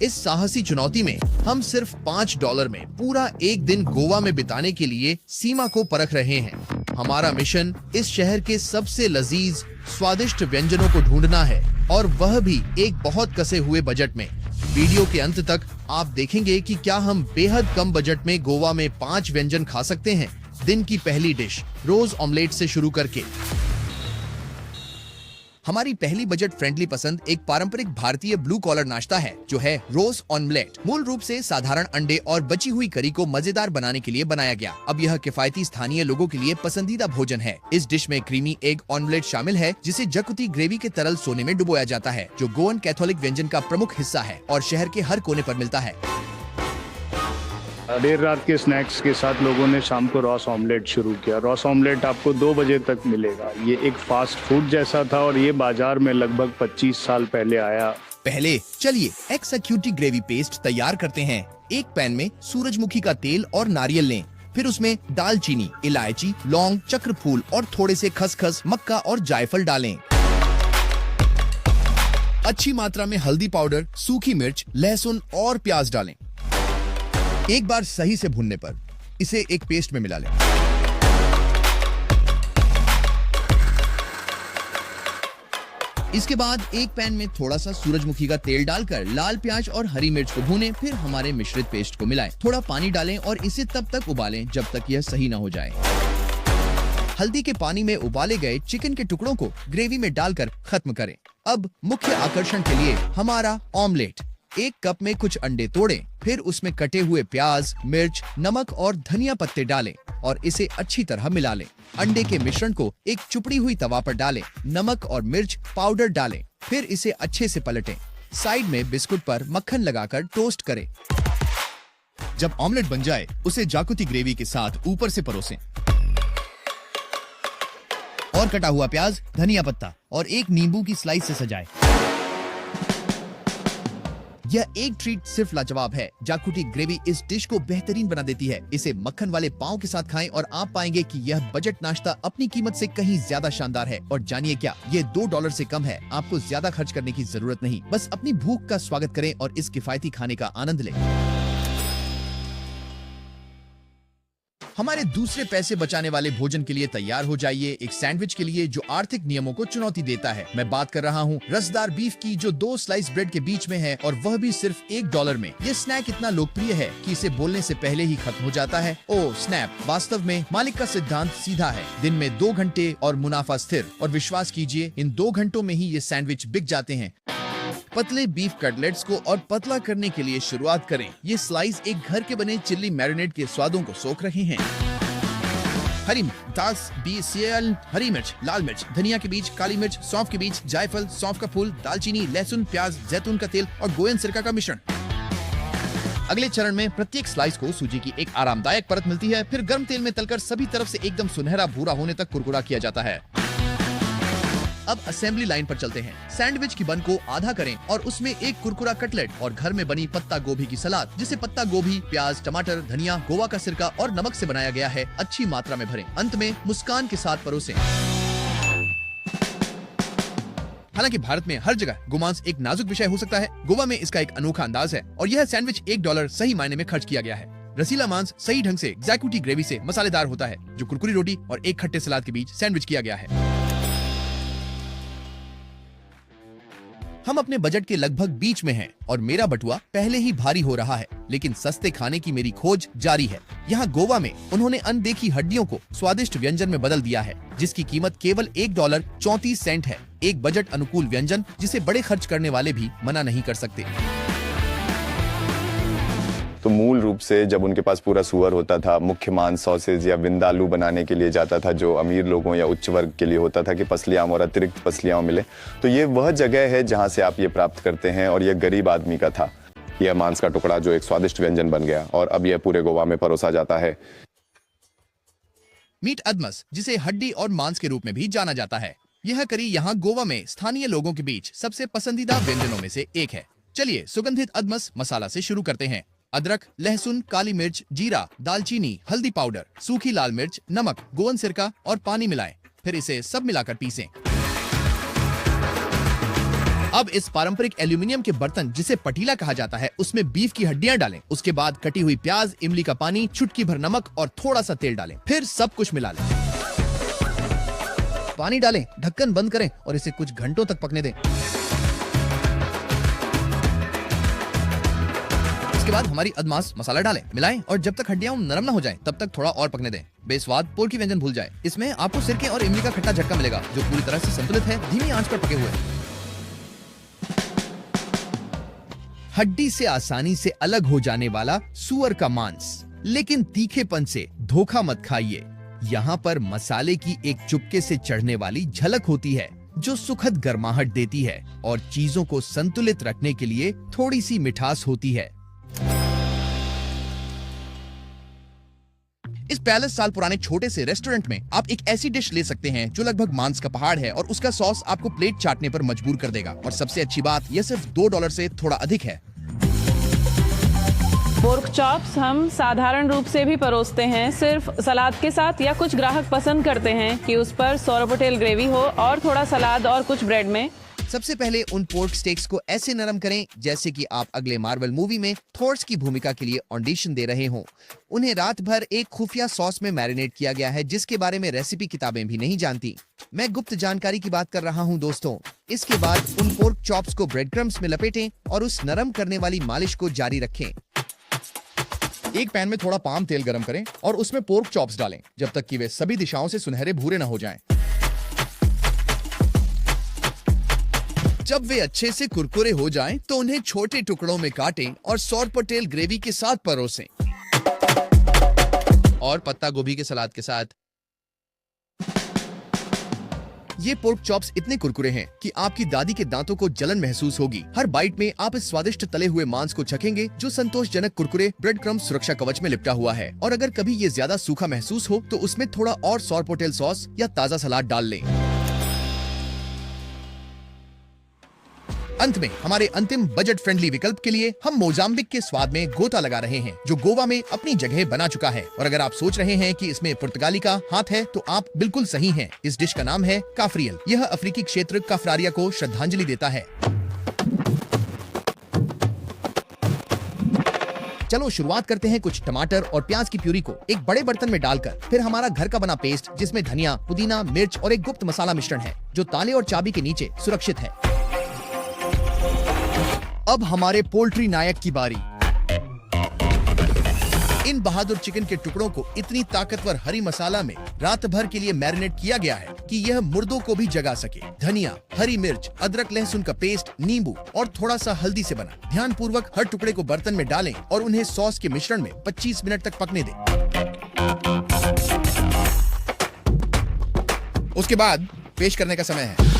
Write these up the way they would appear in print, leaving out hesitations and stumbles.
इस साहसी चुनौती में हम सिर्फ $5 में पूरा एक दिन गोवा में बिताने के लिए सीमा को परख रहे हैं। हमारा मिशन इस शहर के सबसे लजीज स्वादिष्ट व्यंजनों को ढूंढना है, और वह भी एक बहुत कसे हुए बजट में। वीडियो के अंत तक आप देखेंगे कि क्या हम बेहद कम बजट में गोवा में 5 व्यंजन खा सकते हैं। दिन की पहली डिश रोज ऑमलेट से शुरू करके। हमारी पहली बजट फ्रेंडली पसंद एक पारंपरिक भारतीय ब्लू कॉलर नाश्ता है, जो है रोज ऑमलेट। मूल रूप से साधारण अंडे और बची हुई करी को मजेदार बनाने के लिए बनाया गया। अब यह किफायती स्थानीय लोगों के लिए पसंदीदा भोजन है। इस डिश में क्रीमी एग ऑमलेट शामिल है, जिसे जकुती ग्रेवी के तरल सोने में डुबोया जाता है, जो गोवन कैथोलिक व्यंजन का प्रमुख हिस्सा है और शहर के हर कोने पर मिलता है। देर रात के स्नैक्स के साथ लोगों ने शाम को रॉस ऑमलेट शुरू किया। रॉस ऑमलेट आपको 2 बजे तक मिलेगा। ये एक फास्ट फूड जैसा था और ये बाजार में लगभग 25 साल पहले आया। पहले चलिए एक्साक्यूटी ग्रेवी पेस्ट तैयार करते हैं। एक पैन में सूरजमुखी का तेल और नारियल लें। फिर उसमें दालचीनी, इलायची, लौंग, चक्रफूल और थोड़े से खसखस, मक्का और जायफल डालें। अच्छी मात्रा में हल्दी पाउडर, सूखी मिर्च, लहसुन और प्याज डालें। एक बार सही से भूनने पर इसे एक पेस्ट में मिला लें। इसके बाद एक पैन में थोड़ा सा सूरजमुखी का तेल डालकर लाल प्याज और हरी मिर्च को भूनें। फिर हमारे मिश्रित पेस्ट को मिलाएं। थोड़ा पानी डालें और इसे तब तक उबालें जब तक यह सही न हो जाए। हल्दी के पानी में उबाले गए चिकन के टुकड़ों को ग्रेवी में डालकर खत्म करें। अब मुख्य आकर्षण के लिए हमारा ऑमलेट। एक कप में कुछ अंडे तोड़ें, फिर उसमें कटे हुए प्याज, मिर्च, नमक और धनिया पत्ते डालें और इसे अच्छी तरह मिला लें। अंडे के मिश्रण को एक चुपड़ी हुई तवा पर डालें, नमक और मिर्च पाउडर डालें, फिर इसे अच्छे से पलटें। साइड में बिस्कुट पर मक्खन लगाकर टोस्ट करें। जब ऑमलेट बन जाए, उसे जाकुती ग्रेवी के साथ ऊपर से परोसें और कटा हुआ प्याज, धनिया पत्ता और एक नींबू की स्लाइस से सजाएं। यह एक ट्रीट सिर्फ लाजवाब है। जाकुटी ग्रेवी इस डिश को बेहतरीन बना देती है। इसे मक्खन वाले पाव के साथ खाएं और आप पाएंगे कि यह बजट नाश्ता अपनी कीमत से कहीं ज्यादा शानदार है। और जानिए क्या, ये $2 से कम है। आपको ज्यादा खर्च करने की जरूरत नहीं। बस अपनी भूख का स्वागत करें और इस किफायती खाने का आनंद लें। हमारे दूसरे पैसे बचाने वाले भोजन के लिए तैयार हो जाइए, एक सैंडविच के लिए जो आर्थिक नियमों को चुनौती देता है। मैं बात कर रहा हूँ रसदार बीफ की, जो 2 स्लाइस ब्रेड के बीच में है, और वह भी सिर्फ $1 में। ये स्नैक इतना लोकप्रिय है कि इसे बोलने से पहले ही खत्म हो जाता है। ओह स्नैप! वास्तव में मालिक का सिद्धांत सीधा है। दिन में 2 घंटे और मुनाफा स्थिर। और विश्वास कीजिए, इन 2 घंटों में ही ये सैंडविच बिक जाते हैं। पतले बीफ कटलेट्स को और पतला करने के लिए शुरुआत करें। ये स्लाइस एक घर के बने चिल्ली मैरिनेड के स्वादों को सोख रहे हैं। हरी BCL, हरी मिर्च, लाल मिर्च, धनिया के बीज, काली मिर्च, सौंफ के बीज, जायफल, सौंफ का फूल, दालचीनी, लहसुन, प्याज, जैतून का तेल और गोयन सिरका का मिश्रण। अगले चरण में प्रत्येक स्लाइस को सूजी की एक आरामदायक परत मिलती है। फिर गर्म तेल में तलकर सभी तरफ से एकदम सुनहरा भूरा होने तक कुरकुरा किया जाता है। अब असेंबली लाइन पर चलते हैं। सैंडविच की बन को आधा करें और उसमें एक कुरकुरा कटलेट और घर में बनी पत्ता गोभी की सलाद, जिसे पत्ता गोभी, प्याज, टमाटर, धनिया, गोवा का सिरका और नमक से बनाया गया है, अच्छी मात्रा में भरें। अंत में मुस्कान के साथ परोसें। हालांकि भारत में हर जगह गोमांस एक नाजुक विषय हो सकता है, गोवा में इसका एक अनोखा अंदाज है और यह सैंडविच $1 सही मायने में खर्च किया गया है। रसीला मांस सही ढंग से जाकुटी ग्रेवी से मसालेदार होता है, जो कुरकुरी रोटी और एक खट्टे सलाद के बीच सैंडविच किया गया है। हम अपने बजट के लगभग बीच में हैं और मेरा बटुआ पहले ही भारी हो रहा है, लेकिन सस्ते खाने की मेरी खोज जारी है। यहाँ गोवा में उन्होंने अनदेखी हड्डियों को स्वादिष्ट व्यंजन में बदल दिया है, जिसकी कीमत केवल $1.34 है। एक बजट अनुकूल व्यंजन जिसे बड़े खर्च करने वाले भी मना नहीं कर सकते। तो मूल रूप से जब उनके पास पूरा सुअर होता था, मुख्य मांस सॉसेज या विंदालू बनाने के लिए जाता था, जो अमीर लोगों या उच्च वर्ग के लिए होता था कि पसलियाँ और अतिरिक्त पसलियाँ मिले, तो ये वह जगह है जहाँ से आप ये प्राप्त करते हैं। और यह गरीब आदमी का था यह मांस का टुकड़ा, जो एक स्वादिष्ट व्यंजन बन गया और अब यह पूरे गोवा में परोसा जाता है। मीट अदमस, जिसे हड्डी और मांस के रूप में भी जाना जाता है, यह करी यहाँ गोवा में स्थानीय लोगों के बीच सबसे पसंदीदा व्यंजनों में से एक है। चलिए सुगंधित अदमस मसाला से शुरू करते हैं। अदरक, लहसुन, काली मिर्च, जीरा, दालचीनी, हल्दी पाउडर, सूखी लाल मिर्च, नमक, गोवन सिरका और पानी मिलाएं। फिर इसे सब मिलाकर पीसें। अब इस पारंपरिक एल्यूमिनियम के बर्तन जिसे पटीला कहा जाता है उसमें बीफ की हड्डियां डालें। उसके बाद कटी हुई प्याज, इमली का पानी, चुटकी भर नमक और थोड़ा सा तेल डालें। फिर सब कुछ मिला लें। पानी डालें, ढक्कन बंद करें और इसे कुछ घंटों तक पकने दें। इसके बाद हमारी अदमास मसाला डालें, मिलाएं और जब तक हड्डियां नरम ना हो जाएं तब तक थोड़ा और पकने दें। बेस्वाद पोल्की व्यंजन भूल जाए। इसमें आपको सिरके और इमली का खट्टा झटका मिलेगा जो पूरी तरह से संतुलित है, धीमी आंच पर पके हुए। हड्डी से आसानी से अलग हो जाने वाला सूअर का मांस, लेकिन तीखेपन से धोखा मत खाइए। यहाँ पर मसाले की एक चुपके से चढ़ने वाली झलक होती है जो सुखद गर्माहट देती है और चीजों को संतुलित रखने के लिए थोड़ी सी मिठास होती है। इस 42 साल पुराने छोटे से रेस्टोरेंट में आप एक ऐसी डिश ले सकते हैं जो लगभग मांस का पहाड़ है और उसका सॉस आपको प्लेट चाटने पर मजबूर कर देगा। और सबसे अच्छी बात, यह सिर्फ $2 से थोड़ा अधिक है। पोर्क चॉप्स हम साधारण रूप से भी परोसते हैं, सिर्फ सलाद के साथ, या कुछ ग्राहक पसंद करते हैं कि उस पर सोरपोटेल ग्रेवी हो और थोड़ा सलाद और कुछ ब्रेड में। सबसे पहले उन पोर्क स्टेक्स को ऐसे नरम करें जैसे कि आप अगले मार्वल मूवी में थॉर्स की भूमिका के लिए ऑडिशन दे रहे हों। उन्हें रात भर एक खुफिया सॉस में मैरिनेट किया गया है जिसके बारे में रेसिपी किताबें भी नहीं जानती। मैं गुप्त जानकारी की बात कर रहा हूं दोस्तों। इसके बाद उन पोर्क चॉप्स को ब्रेड क्रम्स में लपेटें और उस नरम करने वाली मालिश को जारी रखें। एक पैन में थोड़ा पाम तेल गरम करें और उसमें पोर्क चॉप्स डालें जब तक कि वे सभी दिशाओं से सुनहरे भूरे न हो जाएं। जब वे अच्छे से कुरकुरे हो जाएं, तो उन्हें छोटे टुकड़ों में काटें और सोरपोटेल ग्रेवी के साथ परोसें और पत्ता गोभी के सलाद के साथ। ये पोर्क चॉप्स इतने कुरकुरे हैं कि आपकी दादी के दांतों को जलन महसूस होगी। हर बाइट में आप इस स्वादिष्ट तले हुए मांस को चखेंगे जो संतोषजनक कुरकुरे ब्रेड क्रम्ब सुरक्षा कवच में लिपटा हुआ है। और अगर कभी ये ज्यादा सूखा महसूस हो तो उसमें थोड़ा और सोरपोटेल सॉस या ताजा सलाद डाल लें। अंत में हमारे अंतिम बजट फ्रेंडली विकल्प के लिए हम मोजाम्बिक के स्वाद में गोता लगा रहे हैं जो गोवा में अपनी जगह बना चुका है। और अगर आप सोच रहे हैं कि इसमें पुर्तगाली का हाथ है तो आप बिल्कुल सही हैं। इस डिश का नाम है काफ्रियल। यह अफ्रीकी क्षेत्र काफ्रारिया को श्रद्धांजलि देता है। चलो शुरुआत करते हैं कुछ टमाटर और प्याज की प्यूरी को एक बड़े बर्तन में डालकर। फिर हमारा घर का बना पेस्ट जिसमें धनिया, पुदीना, मिर्च और एक गुप्त मसाला मिश्रण है जो ताले और चाबी के नीचे सुरक्षित है। अब हमारे पोल्ट्री नायक की बारी। इन बहादुर चिकन के टुकड़ों को इतनी ताकतवर हरी मसाला में रात भर के लिए मैरिनेट किया गया है कि यह मुर्दों को भी जगा सके। धनिया, हरी मिर्च, अदरक लहसुन का पेस्ट, नींबू और थोड़ा सा हल्दी से बना। ध्यान पूर्वक हर टुकड़े को बर्तन में डालें और उन्हें सॉस के मिश्रण में 25 मिनट तक पकने दें। उसके बाद पेश करने का समय है।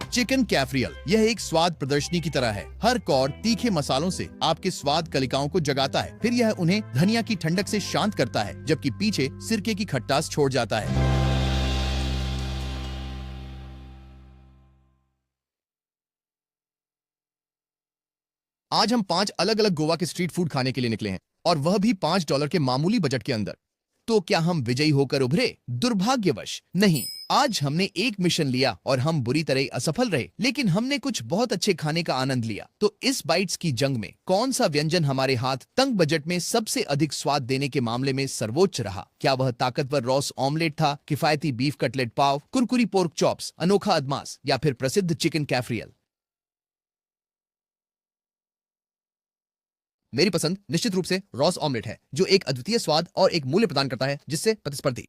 चिकन कैफ्रियल यह एक स्वाद प्रदर्शनी की तरह है। हर कौर तीखे मसालों से आपके स्वाद कलिकाओं को जगाता है। फिर यह उन्हें धनिया की ठंडक से शांत करता है जबकि पीछे सिरके की खट्टास छोड़ जाता है। आज हम 5 अलग अलग गोवा के स्ट्रीट फूड खाने के लिए निकले हैं और वह भी $5 के मामूली बजट के अंदर। तो क्या हम विजयी होकर उभरे? दुर्भाग्यवश नहीं। आज हमने एक मिशन लिया और हम बुरी तरह असफल रहे, लेकिन हमने कुछ बहुत अच्छे खाने का आनंद लिया। तो इस बाइट्स की जंग में कौन सा व्यंजन हमारे हाथ तंग बजट में सबसे अधिक स्वाद देने के मामले में सर्वोच्च रहा? क्या वह ताकतवर रॉस ऑमलेट था, किफायती बीफ कटलेट पाव, कुरकुरी पोर्क चॉप्स, अनोखा अदमास या फिर प्रसिद्ध चिकन कैफ्रियल? मेरी पसंद निश्चित रूप से रॉस ऑमलेट है जो एक अद्वितीय स्वाद और एक मूल्य प्रदान करता है जिससे प्रतिस्पर्धी